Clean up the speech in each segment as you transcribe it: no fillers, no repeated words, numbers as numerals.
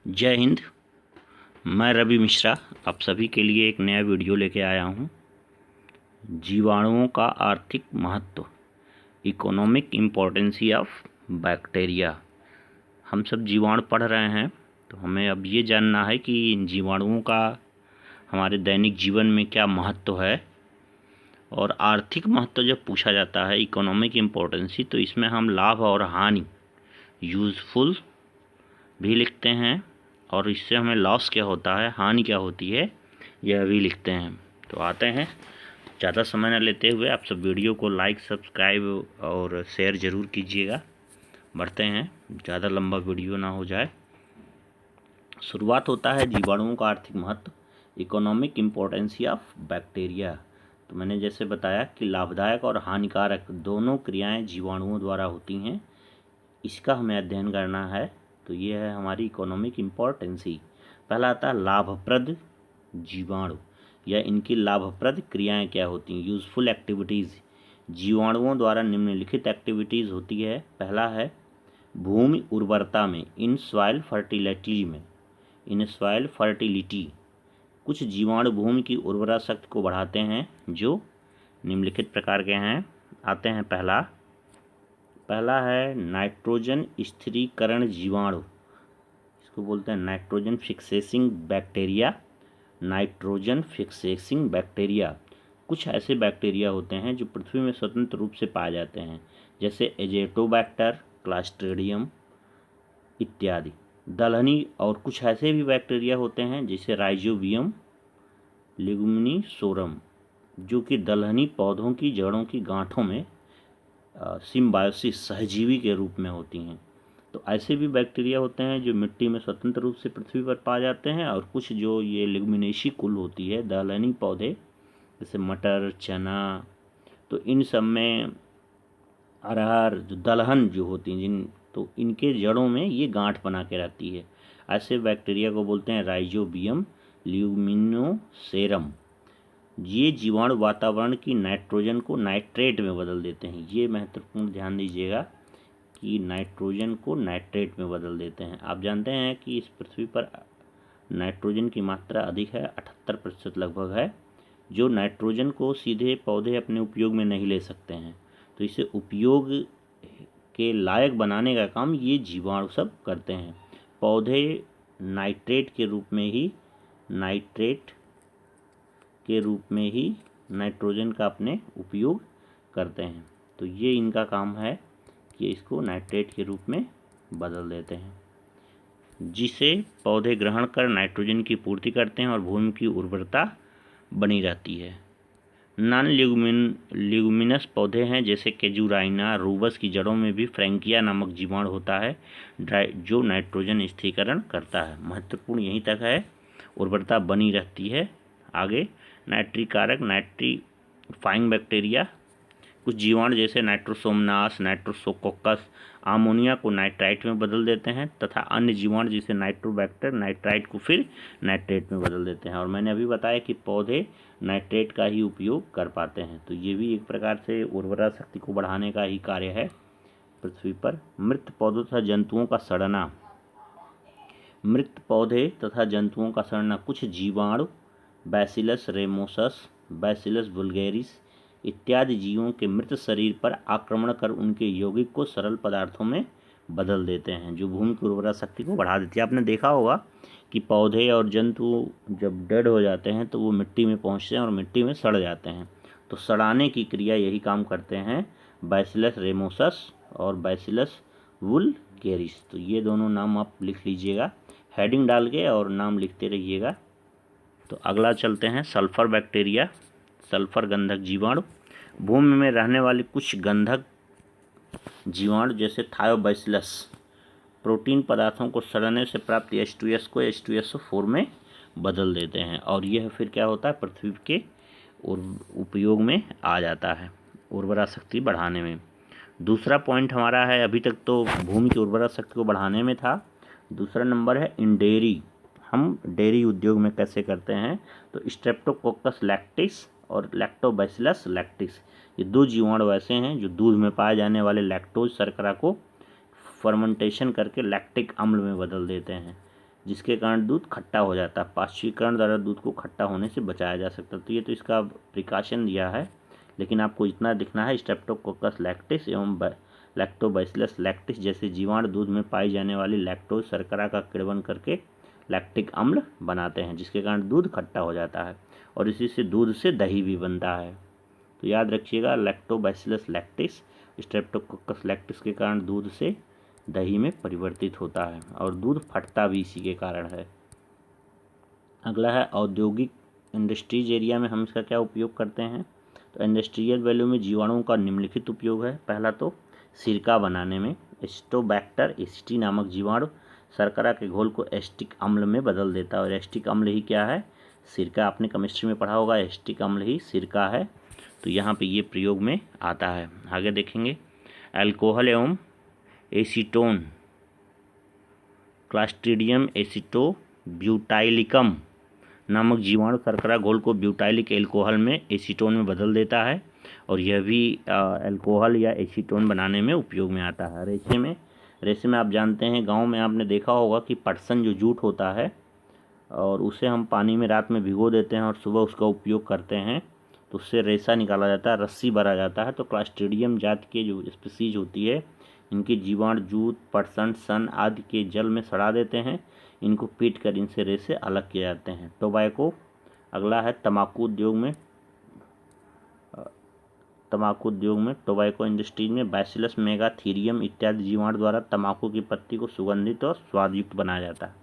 जय हिंद। मैं रवि मिश्रा आप सभी के लिए एक नया वीडियो लेके आया हूँ। जीवाणुओं का आर्थिक महत्व, इकोनॉमिक इम्पोर्टेंसी ऑफ बैक्टीरिया। हम सब जीवाणु पढ़ रहे हैं, तो हमें अब ये जानना है कि इन जीवाणुओं का हमारे दैनिक जीवन में क्या महत्व है। और आर्थिक महत्व जब पूछा जाता है, इकोनॉमिक इम्पोर्टेंसी, तो इसमें हम लाभ और हानि, यूज़फुल भी लिखते हैं, और इससे हमें लॉस क्या होता है, हानि क्या होती है, यह भी लिखते हैं। तो आते हैं, ज़्यादा समय न लेते हुए आप सब वीडियो को लाइक, सब्सक्राइब और शेयर ज़रूर कीजिएगा। बढ़ते हैं, ज़्यादा लंबा वीडियो ना हो जाए। शुरुआत होता है जीवाणुओं का आर्थिक महत्व, इकोनॉमिक इम्पोर्टेंसी ऑफ बैक्टीरिया। तो मैंने जैसे बताया कि लाभदायक और हानिकारक दोनों क्रियाएं जीवाणुओं द्वारा होती हैं, इसका हमें अध्ययन करना है। तो ये है हमारी इकोनॉमिक इम्पोर्टेंसी। पहला आता है लाभप्रद जीवाणु, या इनकी लाभप्रद क्रियाएं क्या होती हैं, यूज़फुल एक्टिविटीज़। जीवाणुओं द्वारा निम्नलिखित एक्टिविटीज़ होती है। पहला है भूमि उर्वरता में, इन सॉइल फर्टिलिटी। कुछ जीवाणु भूमि की उर्वरा शक्ति को बढ़ाते हैं, जो निम्नलिखित प्रकार के हैं। आते हैं, पहला है नाइट्रोजन स्थिरीकरण जीवाणु, इसको बोलते हैं नाइट्रोजन फिक्सेसिंग बैक्टीरिया। नाइट्रोजन फिक्सेसिंग बैक्टीरिया कुछ ऐसे बैक्टीरिया होते हैं जो पृथ्वी में स्वतंत्र रूप से पाए जाते हैं, जैसे एजेटोबैक्टर, क्लास्ट्रीडियम इत्यादि। दलहनी और कुछ ऐसे भी बैक्टीरिया होते हैं जैसे राइजोबियम लिग्यूमिनोसोरम, जो कि दलहनी पौधों की जड़ों की गांठों में सिम्बायोसिस, सहजीवी के रूप में होती हैं। तो ऐसे भी बैक्टीरिया होते हैं जो मिट्टी में स्वतंत्र रूप से पृथ्वी पर पाए जाते हैं, और कुछ जो ये लिग्यूमिनेसी कुल होती है, दलहनी पौधे जैसे मटर, चना, तो इन सब में अरहर, जो दलहन जो होती हैं तो इनके जड़ों में ये गांठ बना के रहती है। ऐसे बैक्टीरिया को बोलते हैं राइजोबियम लिग्यूमिनोसेरम। ये जीवाणु वातावरण की नाइट्रोजन को नाइट्रेट में बदल देते हैं। ये महत्वपूर्ण ध्यान दीजिएगा कि नाइट्रोजन को नाइट्रेट में बदल देते हैं। आप जानते हैं कि इस पृथ्वी पर नाइट्रोजन की मात्रा अधिक है, 78% लगभग है, जो नाइट्रोजन को सीधे पौधे अपने उपयोग में नहीं ले सकते हैं। तो इसे उपयोग के लायक बनाने का काम ये जीवाणु सब करते हैं। पौधे नाइट्रेट के रूप में ही नाइट्रोजन का अपने उपयोग करते हैं। तो ये इनका काम है कि इसको नाइट्रेट के रूप में बदल देते हैं, जिसे पौधे ग्रहण कर नाइट्रोजन की पूर्ति करते हैं और भूमि की उर्वरता बनी रहती है। नॉन ल्यूमिनस पौधे हैं जैसे केजुराइना, रूबस की जड़ों में भी फ्रैंकिया नामक जीवाणु होता है, जो नाइट्रोजन स्थिरीकरण करता है। महत्वपूर्ण यहीं तक है, उर्वरता बनी रहती है। आगे नाइट्रीकारक, नाइट्रीफाइंग बैक्टीरिया। कुछ जीवाणु जैसे नाइट्रोसोमनास, नाइट्रोसोकोकस अमोनिया को नाइट्राइट में बदल देते हैं, तथा अन्य जीवाणु जैसे नाइट्रोबैक्टर नाइट्राइट को फिर नाइट्रेट में बदल देते हैं। और मैंने अभी बताया कि पौधे नाइट्रेट का ही उपयोग कर पाते हैं। तो ये भी एक प्रकार से उर्वरा शक्ति को बढ़ाने का ही कार्य है पृथ्वी पर। मृत पौधों तथा जंतुओं का सड़ना। मृत पौधे तथा जंतुओं का सड़ना। कुछ जीवाणु बैसिलस रेमोसस, बैसिलस वुल्गेरिस इत्यादि जीवों के मृत शरीर पर आक्रमण कर उनके यौगिक को सरल पदार्थों में बदल देते हैं, जो भूमि की उर्वरा शक्ति को बढ़ा देती है। आपने देखा होगा कि पौधे और जंतु जब डेड हो जाते हैं तो वो मिट्टी में पहुंचते हैं और मिट्टी में सड़ जाते हैं। तो सड़ाने की क्रिया यही काम करते हैं बैसिलस रेमोसस और बैसिलस वुल्गेरिस। तो ये दोनों नाम आप लिख लीजिएगा, हेडिंग डाल के, और नाम लिखते रहिएगा। तो अगला चलते हैं, सल्फर बैक्टीरिया, सल्फर गंधक जीवाणु। भूमि में रहने वाले कुछ गंधक जीवाणु जैसे थायोबैसिलस प्रोटीन पदार्थों को सड़ने से प्राप्त H2S को H2SO4 में बदल देते हैं, और यह फिर क्या होता है, पृथ्वी के उपयोग में आ जाता है उर्वरा शक्ति बढ़ाने में। दूसरा पॉइंट हमारा है, अभी तक तो भूमि की उर्वरा शक्ति को बढ़ाने में था। दूसरा नंबर है इन डेयरी। हम डेयरी उद्योग में कैसे करते हैं, तो स्ट्रेप्टोकोकस लैक्टिस और लैक्टोबैसिलस लैक्टिस, ये दो जीवाणु ऐसे हैं जो दूध में पाए जाने वाले लैक्टोज शर्करा को फर्मेंटेशन करके लैक्टिक अम्ल में बदल देते हैं। जिसके कारण दूध खट्टा हो जाता है। पाश्चुरीकरण द्वारा दूध को खट्टा होने से बचाया जा सकता है। तो ये तो इसका प्रिकॉशन दिया है, लेकिन आपको इतना दिखना है स्ट्रेप्टोकोकस लैक्टिस एवं लैक्टोबैसिलस लैक्टिस जैसे जीवाणु दूध में पाई जाने वाली लैक्टोज शर्करा का किण्वन करके लैक्टिक अम्ल बनाते हैं, जिसके कारण दूध खट्टा हो जाता है और इसी से दूध से दही भी बनता है। तो याद रखिएगा, लैक्टोबैसिलस लैक्टिस स्ट्रेप्टोकोकस लैक्टिस के कारण दूध से दही में परिवर्तित होता है और दूध फटता भी इसी के कारण है। अगला है औद्योगिक इंडस्ट्रीज एरिया में हम इसका क्या उपयोग करते हैं। तो इंडस्ट्रियल वैल्यू में जीवाणुओं का निम्नलिखित उपयोग है। पहला तो सिरका बनाने में एस्टोबैक्टर एसिटी नामक जीवाणु शर्करा के घोल को एस्टिक अम्ल में बदल देता है और एस्टिक अम्ल ही क्या है, सिरका। आपने केमिस्ट्री में पढ़ा होगा, एस्टिक अम्ल ही सिरका है। तो यहाँ पे ये प्रयोग में आता है। आगे देखेंगे, अल्कोहल एवं एसीटोन क्लास्ट्रीडियम एसिटोब्यूटाइलिकम नामक जीवाणु शर्करा घोल को ब्यूटाइलिक एल्कोहल में एसीटोन में बदल देता है और यह भी अल्कोहल या एसीटोन बनाने में उपयोग में आता है। रेशे में आप जानते हैं, गांव में आपने देखा होगा कि पटसन जो जूट होता है और उसे हम पानी में रात में भिगो देते हैं और सुबह उसका उपयोग करते हैं, तो उससे रेशा निकाला जाता है, रस्सी भरा जाता है। तो क्लास्ट्रीडियम जाति के जो स्पीसीज होती है, इनके जीवाणु जूट, पटसन, सन आदि के जल में सड़ा देते हैं। इनको पीट कर इनसे रेशे अलग किए जाते हैं। टोबैको, अगला है तंबाकू उद्योग में टोबैको इंडस्ट्रीज में बैसिलस मेगाथीरियम इत्यादि जीवाणु द्वारा तंबाकू की पत्ती को सुगंधित और स्वादयुक्त बनाया जाता है।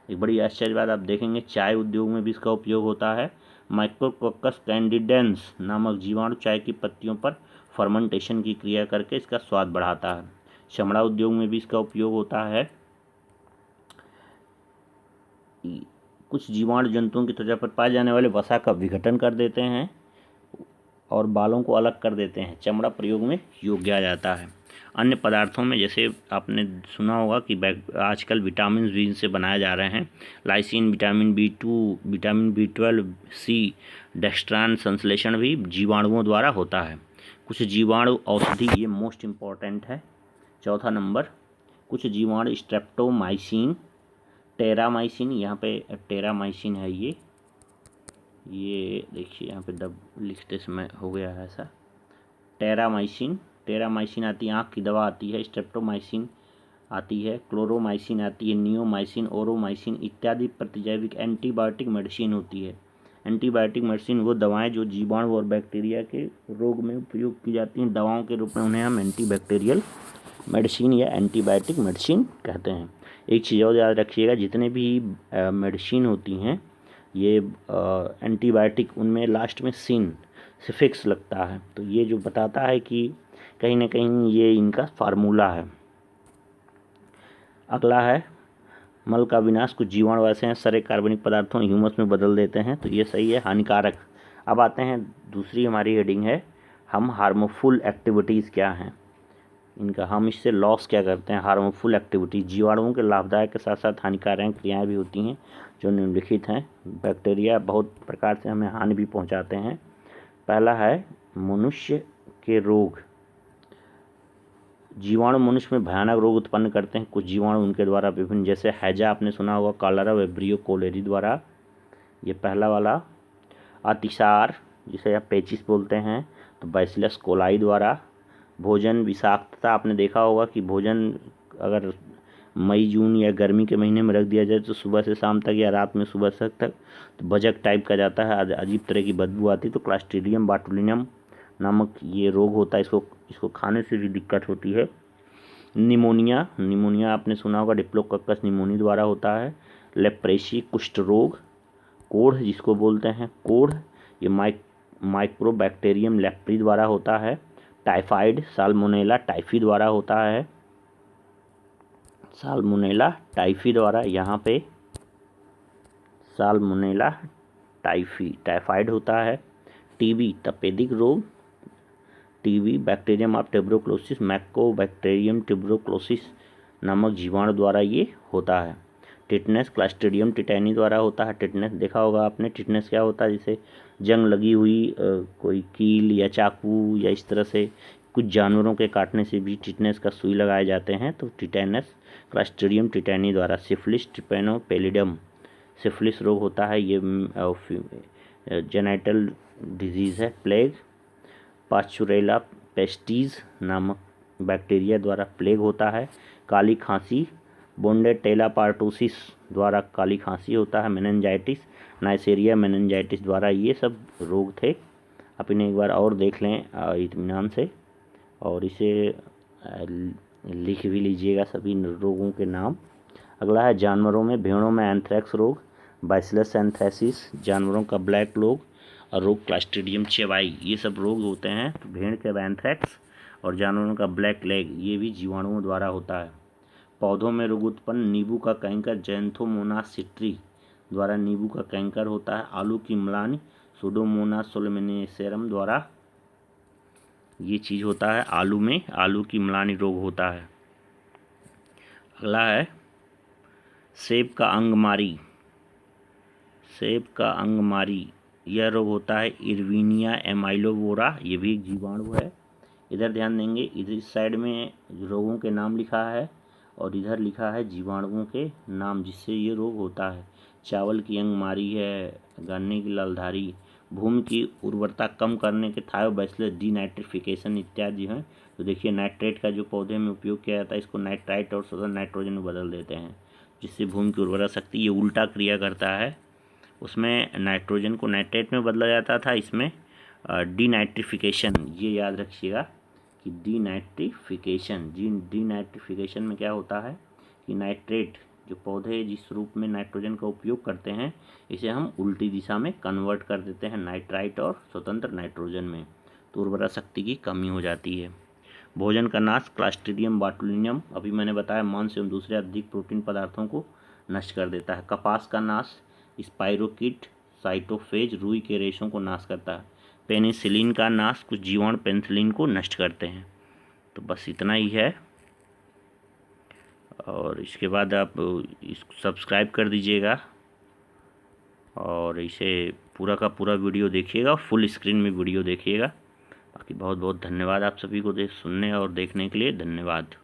एक बड़ी आश्चर्य बात आप देखेंगे, चाय उद्योग में भी इसका उपयोग होता है। माइक्रोकोकस कैंडिडेंस नामक जीवाणु चाय की पत्तियों पर फर्मेंटेशन की क्रिया करके इसका स्वाद बढ़ाता है। चमड़ा उद्योग में भी इसका उपयोग होता है। कुछ जीवाणु जंतुओं की त्वचा पर पाए जाने वाले वसा का विघटन कर देते हैं और बालों को अलग कर देते हैं। चमड़ा प्रयोग में योग्य आ जाता है। अन्य पदार्थों में जैसे आपने सुना होगा कि आजकल विटामिन भी से बनाए जा रहे हैं। Lysine, vitamin B2, vitamin B12, C, dextran संश्लेषण भी जीवाणुओं द्वारा होता है। कुछ जीवाणु औषधि, ये मोस्ट इम्पॉर्टेंट है, चौथा नंबर। कुछ जीवाणु स्ट्रेप्टोमाइसिन, टेरामाइसिन, यहाँ पे टेरामाइसिन है, ये देखिए यहाँ पे दब लिखते समय हो गया है ऐसा। टेरामाइसिन आती है, आँख की दवा आती है। स्ट्रेप्टोमाइसिन आती है, क्लोरोमाइसिन आती है, नियोमाइसिन, ओरोमाइसिन इत्यादि प्रतिजैविक एंटीबायोटिक मेडिसिन होती है। एंटीबायोटिक मेडिसिन वो दवाएं जो जीवाणु और बैक्टीरिया के रोग में उपयोग की जाती हैं, दवाओं के रूप में उन्हें हम एंटीबैक्टीरियल मेडिसिन या एंटीबायोटिक मेडिसिन कहते हैं। एक चीज़ और याद रखिएगा, जितने भी मेडिसिन होती हैं ये एंटीबायोटिक, उनमें लास्ट में सिन सिफिक्स लगता है, तो ये जो बताता है कि कहीं ना कहीं ये इनका फार्मूला है। अगला है मल का विनाश। कुछ जीवाणु ऐसे हैं सरे कार्बनिक पदार्थों ह्यूमस में बदल देते हैं, तो ये सही है, हानिकारक। अब आते हैं, दूसरी हमारी हेडिंग है, हम हार्मफुल एक्टिविटीज़ क्या हैं इनका, हम इससे लॉस क्या करते हैं। हार्मफुल एक्टिविटी, जीवाणुओं के लाभदायक के साथ साथ हानिकारक क्रियाएं भी होती हैं जो निम्नलिखित हैं। बैक्टीरिया बहुत प्रकार से हमें हानि भी पहुंचाते हैं। पहला है मनुष्य के रोग। जीवाणु मनुष्य में भयानक रोग उत्पन्न करते हैं। कुछ जीवाणु उनके द्वारा विभिन्न, जैसे हैजा आपने सुना होगा, कॉलरा वेब्रियो कोलेरी द्वारा, ये पहला वाला। अतिसार जिसे आप पेचिस बोलते हैं, तो बैसिलस कोलाई द्वारा। भोजन विषाक्तता, आपने देखा होगा कि भोजन अगर मई जून या गर्मी के महीने में रख दिया जाए तो सुबह से शाम तक या रात में सुबह तक तो बजक टाइप का जाता है, अजीब तरह की बदबू आती है। तो क्लास्ट्रीडियम बाटुलिनम नामक ये रोग होता है, इसको खाने से भी दिक्कत होती है। निमोनिया आपने सुना होगा, डिप्लोकोकस निमोनी द्वारा होता है। लेप्रेसी कुष्ठ रोग। कोढ़ जिसको बोलते हैं कोढ़, ये माइक्रोबैक्टीरियम लेप्री द्वारा होता है। टाइफाइड साल्मोनेला टाइफी द्वारा होता है, साल्मोनेला टाइफी द्वारा, यहाँ पे साल्मोनेला टाइफाइड होता है। टीबी तपेदिक रोग, TB bacterium of tuberculosis, mycobacterium tuberculosis नामक जीवाणु द्वारा ये होता है। टिटनेस क्लास्ट्रीडियम टिटैनी द्वारा होता है। टिटनेस देखा होगा आपने, टिटनेस क्या होता है, जैसे जंग लगी हुई कोई कील या चाकू या इस तरह से कुछ जानवरों के काटने से भी टिटनेस का सुई लगाए जाते हैं। तो टिटेनस क्लस्ट्रीडियम टिटेनी द्वारा। सिफिलिस ट्रिपेनोपेलिडियम, सिफिलिस रोग होता है, ये जेनाइटल डिजीज़ है। प्लेग पास्चुरेला पेस्टीज नामक बैक्टीरिया द्वारा प्लेग होता है। काली खांसी बोंडेटेला पार्टूसिस द्वारा काली खांसी होता है। मेनिंजाइटिस नाइसेरिया मेनिंजाइटिस द्वारा। ये सब रोग थे। आप इन्हें एक बार और देख लें इत्मीनान से, और इसे लिख भी लीजिएगा सभी रोगों के नाम। अगला है जानवरों में, भेड़ों में एंथ्रेक्स रोग, बैसिलस एंथ्रेसिस, जानवरों का ब्लैक रोग क्लस्ट्रीडियम चेवाई, ये सब रोग होते हैं। तो भेड़ के एंथ्रेक्स और जानवरों का ब्लैक लेग, ये भी जीवाणुओं द्वारा होता है। पौधों में रोग उत्पन्न, नींबू का कैंकर जैंथोमोनास सिट्री द्वारा नींबू का कैंकर होता है। आलू की म्लानी सुडोमोनास सोलेमिनेसेरम द्वारा ये चीज़ होता है। आलू में आलू की म्लानी रोग होता है। अगला है सेब का अंगमारी, सेब का अंगमारी, यह रोग होता है इरविनिया एमाइलोवोरा, ये भी एक जीवाणु है। इधर ध्यान देंगे, इधर इस साइड में रोगों के नाम लिखा है और इधर लिखा है जीवाणुओं के नाम जिससे ये रोग होता है। चावल की अंगमारी है, गन्ने की लालधारी, भूमि की उर्वरता कम करने के थायोबैसिलस डीनाइट्रिफिकेशन इत्यादि हैं। तो देखिए नाइट्रेट का जो पौधे में उपयोग किया जाता है, इसको नाइट्राइट और स्वतंत्र नाइट्रोजन में बदल देते हैं जिससे भूमि की उर्वरा शक्ति, ये उल्टा क्रिया करता है। उसमें नाइट्रोजन को नाइट्रेट में बदला जाता था, इसमें डीनाइट्रिफिकेशन, ये याद रखिएगा कि डीनाइट्रिफिकेशन में क्या होता है कि नाइट्रेट जो पौधे जिस रूप में नाइट्रोजन का उपयोग करते हैं, इसे हम उल्टी दिशा में कन्वर्ट कर देते हैं नाइट्राइट और स्वतंत्र नाइट्रोजन में, तो उर्वरा शक्ति की कमी हो जाती है। भोजन का नाश क्लस्ट्रीडियम बाटुलिनियम, अभी मैंने बताया, मांस एवं दूसरे अधिक प्रोटीन पदार्थों को नष्ट कर देता है। कपास का नाश स्पाइरोकीट साइटोफेज रुई के रेशों को नाश करता है। पेनिसिलिन का नाश, कुछ जीवाणु पेनिसिलिन को नष्ट करते हैं। तो बस इतना ही है, और इसके बाद आप इसको सब्सक्राइब कर दीजिएगा और इसे पूरा का पूरा वीडियो देखिएगा, फुल स्क्रीन में वीडियो देखिएगा। बाकी बहुत बहुत धन्यवाद आप सभी को सुनने और देखने के लिए, धन्यवाद।